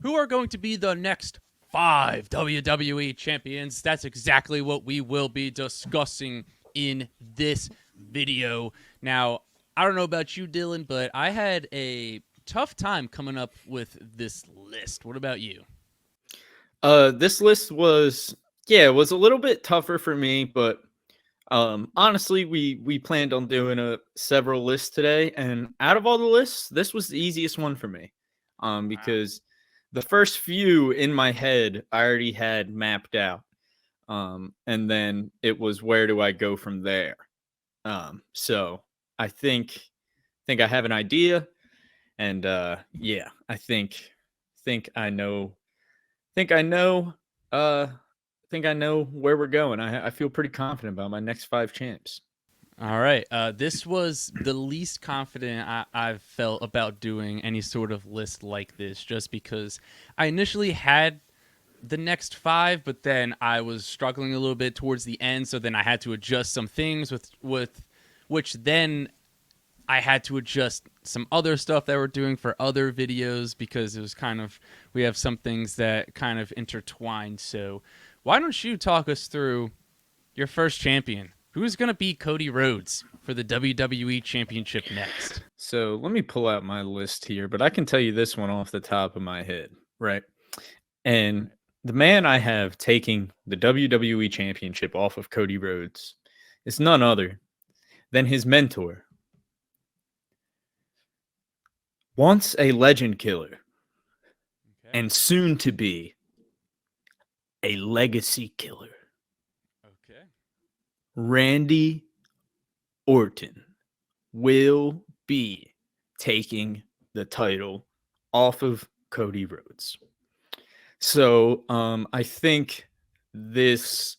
who are going to be the next 5 WWE champions. That's exactly what we will be discussing in this video. Now, I don't know about you, Dylan, but I had a tough time coming up with this list. What about you? This list was it was a little bit tougher for me, but honestly, we planned on doing several lists today, and out of all the lists, this was the easiest one for me. Wow. Because the first few in my head I already had mapped out. And then it was where do I go from there? So I think I have an idea, and I think I know think I know uh think I know where we're going. I feel pretty confident about my next 5 champs. All right. This was the least confident I've felt about doing any sort of list like this, just because I initially had the next 5, but then I was struggling a little bit towards the end, so then I had to adjust some things with which then I had to adjust some other stuff that we're doing for other videos because it was kind of we have some things that kind of intertwined. So why don't you talk us through your first champion? Who's going to beat Cody Rhodes for the WWE Championship next? So let me pull out my list here, but I can tell you this one off the top of my head, right? And Right. the man I have taking the WWE Championship off of Cody Rhodes is none other than his mentor, once a legend killer Okay. and soon to be a legacy killer, Okay. Randy Orton will be taking the title off of Cody Rhodes. So I think this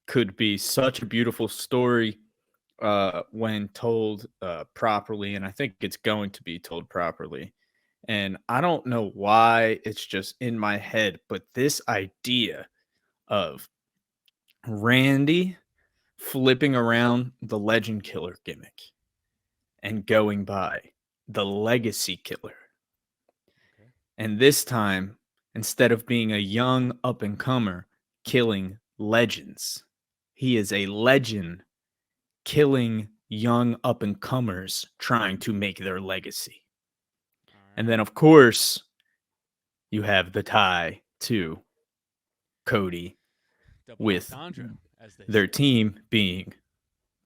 could be such a beautiful story when told properly, and I think it's going to be told properly. And I don't know why it's just in my head, but this idea of Randy flipping around the legend killer gimmick and going by the legacy killer. Okay. And this time, instead of being a young up and comer killing legends, he is a legend killing young up and comers trying to make their legacy. All And right. then, of course, you have the tie to Cody Double with entendre, as they their say. team being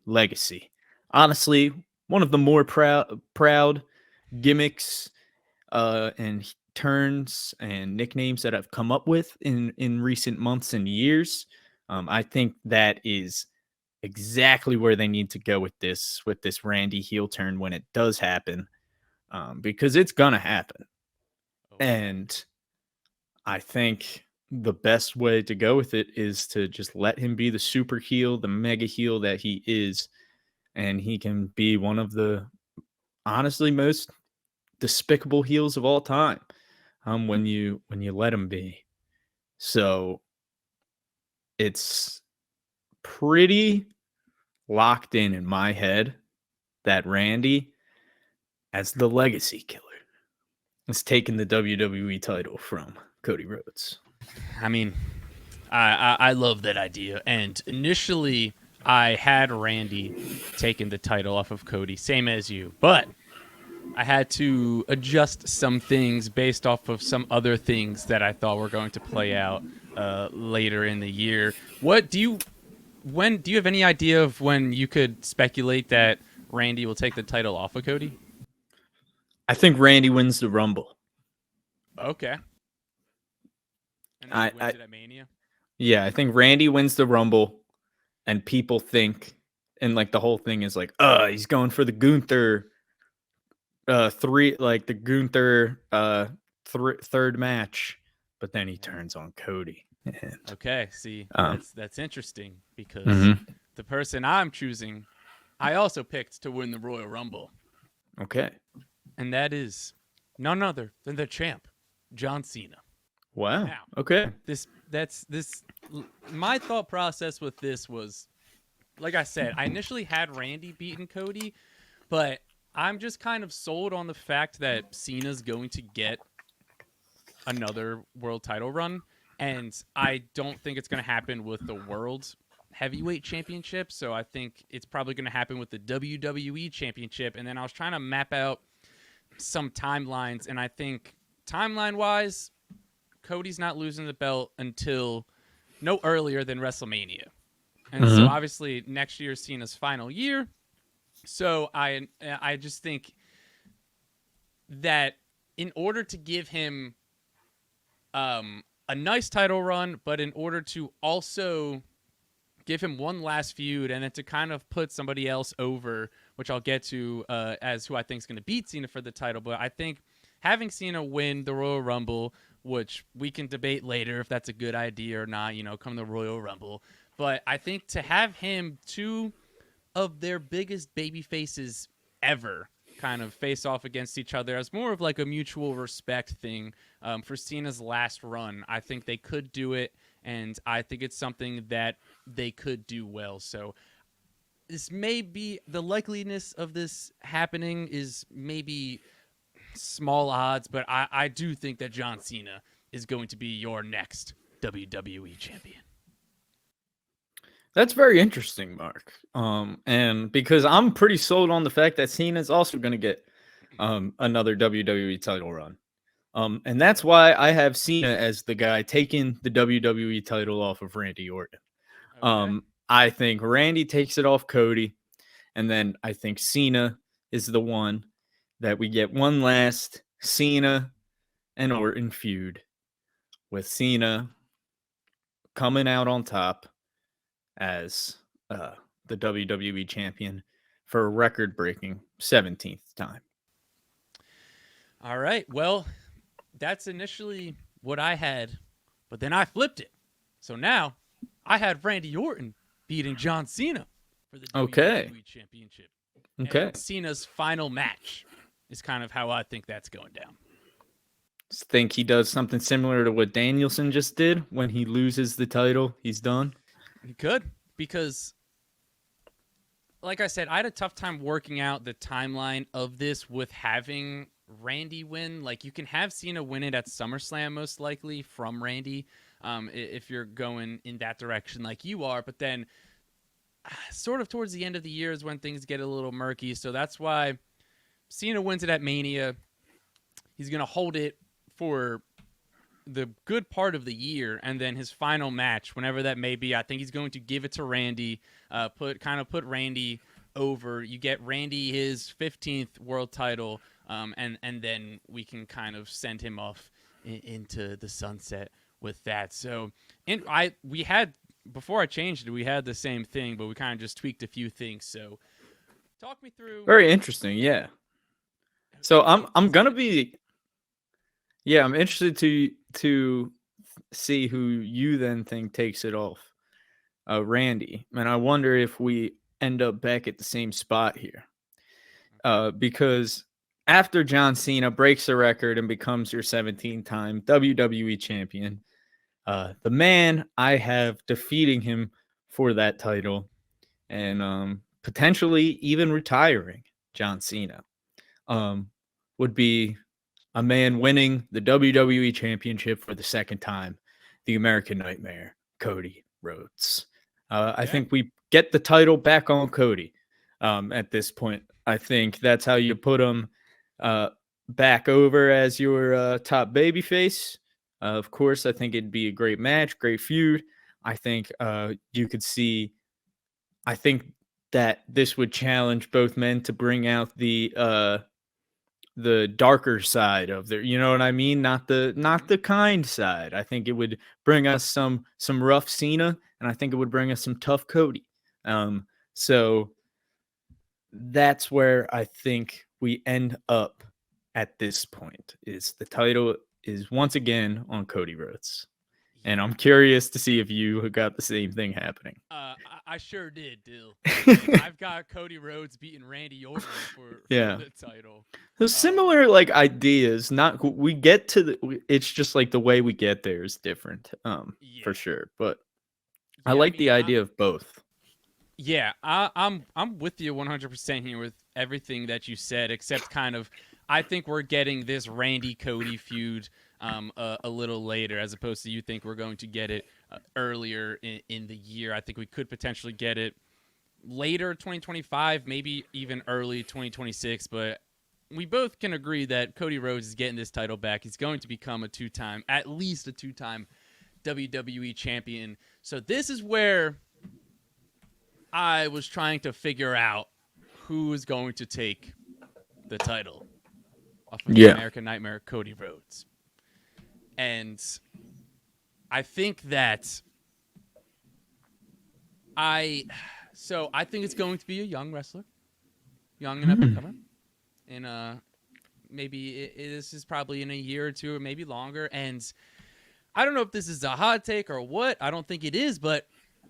legacy. Honestly, one of the more proud gimmicks and turns and nicknames that I've come up with in recent months and years. I think that is exactly where they need to go with this Randy heel turn when it does happen, because it's gonna happen. Oh yeah. And I think the best way to go with it is to just let him be the super heel, the mega heel that he is, and he can be one of the honestly most despicable heels of all time. When you let him be. So it's pretty locked in my head that Randy, as the legacy killer, is taking the WWE title from Cody Rhodes. I mean, I love that idea. And initially, I had Randy taking the title off of Cody, same as you. But I had to adjust some things based off of some other things that I thought were going to play out later in the year. What do you when do you have any idea of when you could speculate that Randy will take the title off of Cody? I think Randy wins the Rumble. Okay. And then he wins I it at Mania. Yeah, I think Randy wins the Rumble, and people think, and like the whole thing is like, he's going for the Gunther the Gunther third match, but then he Yeah. turns on Cody. And Okay. See, um, that's interesting because mhm. the person I'm choosing, I also picked to win the Royal Rumble, Okay. and that is none other than the champ, John Cena. Wow. Now, Okay. this that's this my thought process with this was like I said, I initially had Randy beating Cody, but I'm just kind of sold on the fact that Cena's going to get another world title run, and I don't think it's going to happen with the world heavyweight championship. So I think it's probably going to happen with the WWE championship. And then I was trying to map out some timelines, and I think timeline wise, Cody's not losing the belt until no earlier than WrestleMania. And so obviously next year is Cena's final year. So I just think that in order to give him a nice title run, but in order to also give him one last feud and then to kind of put somebody else over, which I'll get to as who I think is going to beat Cena for the title. But I think having Cena win the Royal Rumble, which we can debate later if that's a good idea or not, come the Royal Rumble. But I think to have him, two of their biggest baby faces ever, kind of face off against each other as more of like a mutual respect thing for Cena's last run. I think they could do it, and I think it's something that they could do well. So this may be, the likeliness of this happening is maybe small odds, but I do think that John Cena is going to be your next WWE champion. That's very interesting, Mark. And because I'm pretty sold on the fact that Cena's also going to get another WWE title run. And that's why I have Cena as the guy taking the WWE title off of Randy Orton. Okay. I think Randy takes it off Cody, and then I think Cena is the one that we get one last Cena and Orton feud, with Cena coming out on top as the WWE champion for a record-breaking 17th time. All right. Well, that's initially what I had, but then I flipped it. So now I had Randy Orton beating John Cena for the WWE Championship. Okay. And Cena's final match is kind of how I think that's going down. Think he does something similar to what Danielson just did when he loses the title, he's done? He could, because like I said, I had a tough time working out the timeline of this with having Randy win. Like, you can have Cena win it at SummerSlam most likely from Randy, if you're going in that direction like you are. But then sort of towards the end of the year is when things get a little murky. So that's why Cena wins it at Mania. He's going to hold it for the good part of the year, and then his final match, whenever that may be, I think he's going to give it to Randy, put Randy over. You get Randy his 15th world title, and then we can kind of send him off into the sunset with that. So, we had, before I changed it, we had the same thing, but we kind of just tweaked a few things. So talk me through. Very interesting, yeah. So I'm gonna be, yeah, I'm interested to see who you then think takes it off, Randy. And I wonder if we end up back at the same spot here, because after John Cena breaks the record and becomes your 17-time WWE champion, the man I have defeating him for that title and potentially even retiring John Cena would be a man winning the WWE Championship for the second time, the American Nightmare, Cody Rhodes. I think we get the title back on Cody at this point. I think that's how you put him back over as your top babyface. Of course, I think it'd be a great match, great feud. I think you could see, I think that this would challenge both men to bring out the darker side of their, you know what I mean? Not the kind side. I think it would bring us some rough Cena, and I think it would bring us some tough Cody. So that's where I think we end up at this point, is the title is once again on Cody Rhodes. And I'm curious to see if you got the same thing happening. I sure did, Dill. I've got Cody Rhodes beating Randy Orton for the title. So similar ideas. Not we get to it's just like the way we get there is different, for sure. But I like the idea of both. Yeah, I'm with you 100% here with everything that you said, except kind of I think we're getting this Randy Cody feud a little later, as opposed to you think we're going to get it earlier in the year. I think we could potentially get it later 2025, maybe even early 2026, but we both can agree that Cody Rhodes is getting this title back. He's going to become at least a two-time WWE champion. So this is where I was trying to figure out who is going to take the title off of the American Nightmare, Cody Rhodes. And I think that I think it's going to be a young wrestler, young and up-and-comer. And maybe this is probably in a year or two or maybe longer. And I don't know if this is a hot take or what. I don't think it is, but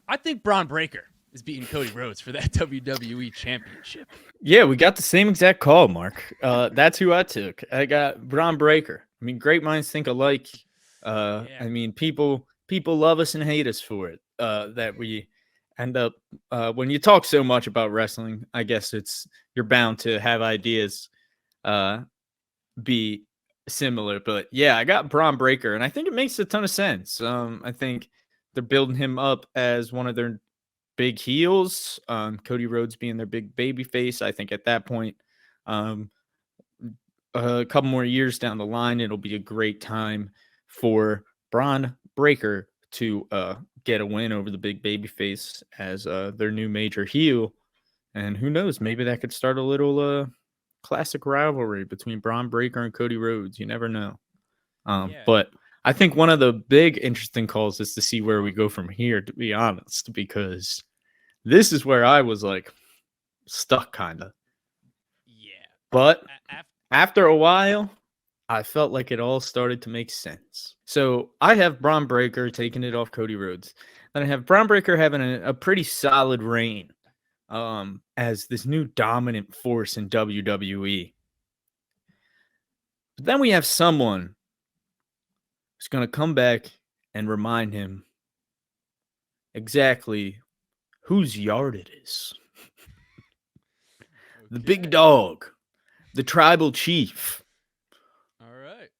I think Bron Breakker is beating Cody Rhodes for that WWE Championship. Yeah, we got the same exact call, Mark. That's who I took. I got Bron Breakker. I mean, great minds think alike. I mean, people love us and hate us for it. That we end up when you talk so much about wrestling, I guess you're bound to have ideas be similar. But yeah, I got Bron Breakker, and I think it makes a ton of sense. I think they're building him up as one of their big heels. Cody Rhodes being their big baby face. I think at that point, a couple more years down the line, it'll be a great time for Bron Breakker to get a win over the big baby face as their new major heel. And who knows, maybe that could start a little classic rivalry between Bron Breakker and Cody Rhodes. You never know. But I think one of the big interesting calls is to see where we go from here, to be honest, because this is where I was like stuck kind of. Yeah. But after a while, I felt like it all started to make sense. So I have Bron Breakker taking it off Cody Rhodes. And I have Bron Breakker having a pretty solid reign as this new dominant force in WWE. But then we have someone who's going to come back and remind him exactly whose yard it is. The big dog, the tribal chief. All right.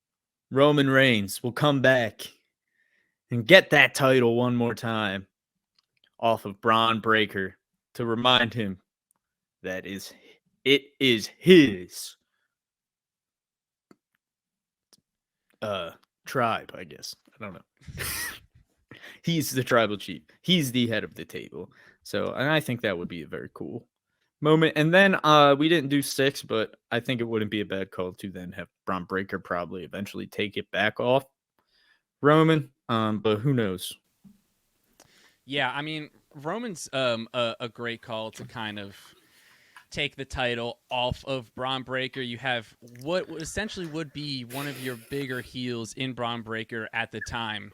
Roman Reigns will come back and get that title one more time off of Bron Breakker to remind him that it is his tribe, I guess. I don't know. He's the tribal chief. He's the head of the table. So, and I think that would be a very cool moment. And then we didn't do 6, but I think it wouldn't be a bad call to then have Bron Breakker probably eventually take it back off Roman. But who knows? Yeah, I mean, Roman's a great call to kind of take the title off of Bron Breakker. You have what essentially would be one of your bigger heels in Bron Breakker at the time.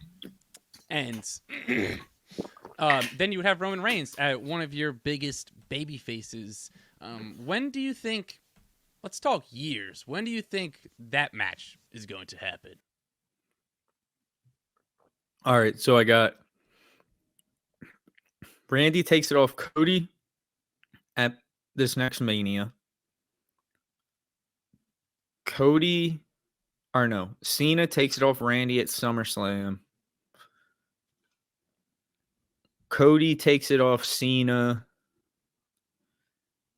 And then you would have Roman Reigns at one of your biggest baby faces. When do you think, let's talk years, when do you think that match is going to happen? All right, so I got Randy takes it off Cody at this next Mania. Cena takes it off Randy at SummerSlam. Cody takes it off Cena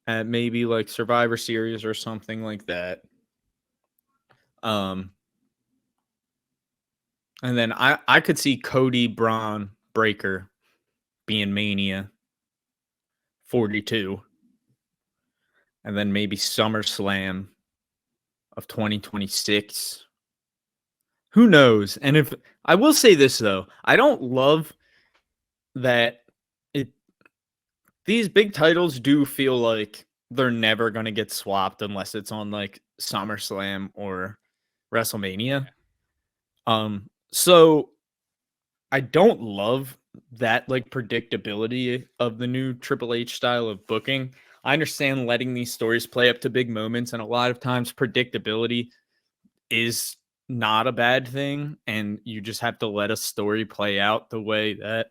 at maybe like Survivor Series or something like that. And then I could see Cody Bron Breakker being Mania 42. And then maybe SummerSlam of 2026. Who knows? And if I will say this though, I don't love that these big titles do feel like they're never going to get swapped unless it's on like SummerSlam or WrestleMania. So I don't love that like predictability of the new Triple H style of booking. I understand letting these stories play up to big moments, and a lot of times predictability is not a bad thing, and you just have to let a story play out the way that,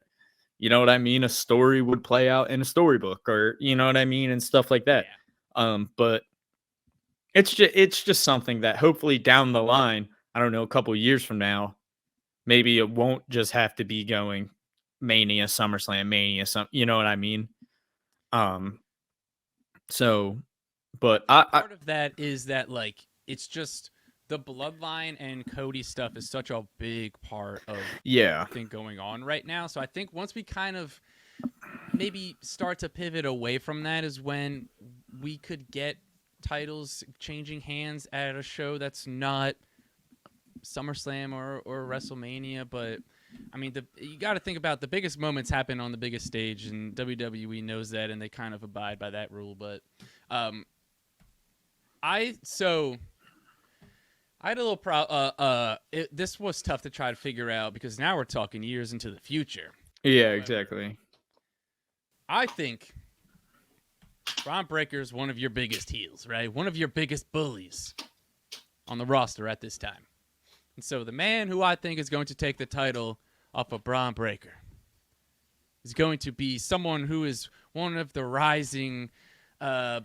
you know what I mean, a story would play out in a storybook, or you know what I mean, and stuff like that. Yeah. But it's just something that hopefully down the line I don't know, a couple years from now, maybe it won't just have to be going Mania, SummerSlam, Mania, you know what I mean? So, but part of that is that like it's just the bloodline and Cody stuff is such a big part of everything going on right now. So I think once we kind of maybe start to pivot away from that is when we could get titles changing hands at a show that's not SummerSlam or WrestleMania. But I mean, you got to think about the biggest moments happen on the biggest stage, and WWE knows that, and they kind of abide by that rule. But I had a little this was tough to try to figure out because now we're talking years into the future. Yeah, exactly. I think Bron Breakker is one of your biggest heels, right? One of your biggest bullies on the roster at this time. And so the man who I think is going to take the title off of Bron Breakker is going to be someone who is one of the rising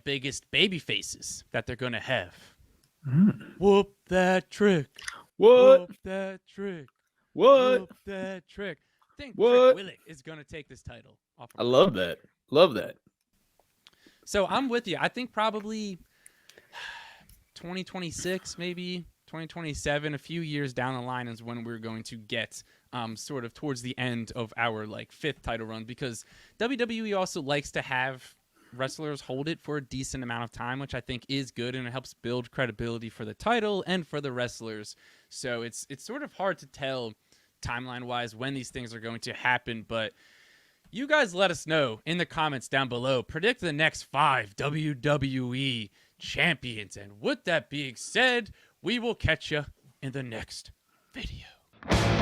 biggest baby faces that they're going to have. Whoop that trick. What? Whoop that trick. What? Whoop that trick. I think what? Trick Willick is going to take this title off of I love that. Love that. So I'm with you. I think probably 2026, maybe 2027, a few years down the line is when we're going to get sort of towards the end of our like 5th title run, because WWE also likes to have wrestlers hold it for a decent amount of time, which I think is good, and it helps build credibility for the title and for the wrestlers. So it's sort of hard to tell timeline wise when these things are going to happen, but you guys let us know in the comments down below. Predict the next 5 WWE champions, and with that being said, we will catch you in the next video.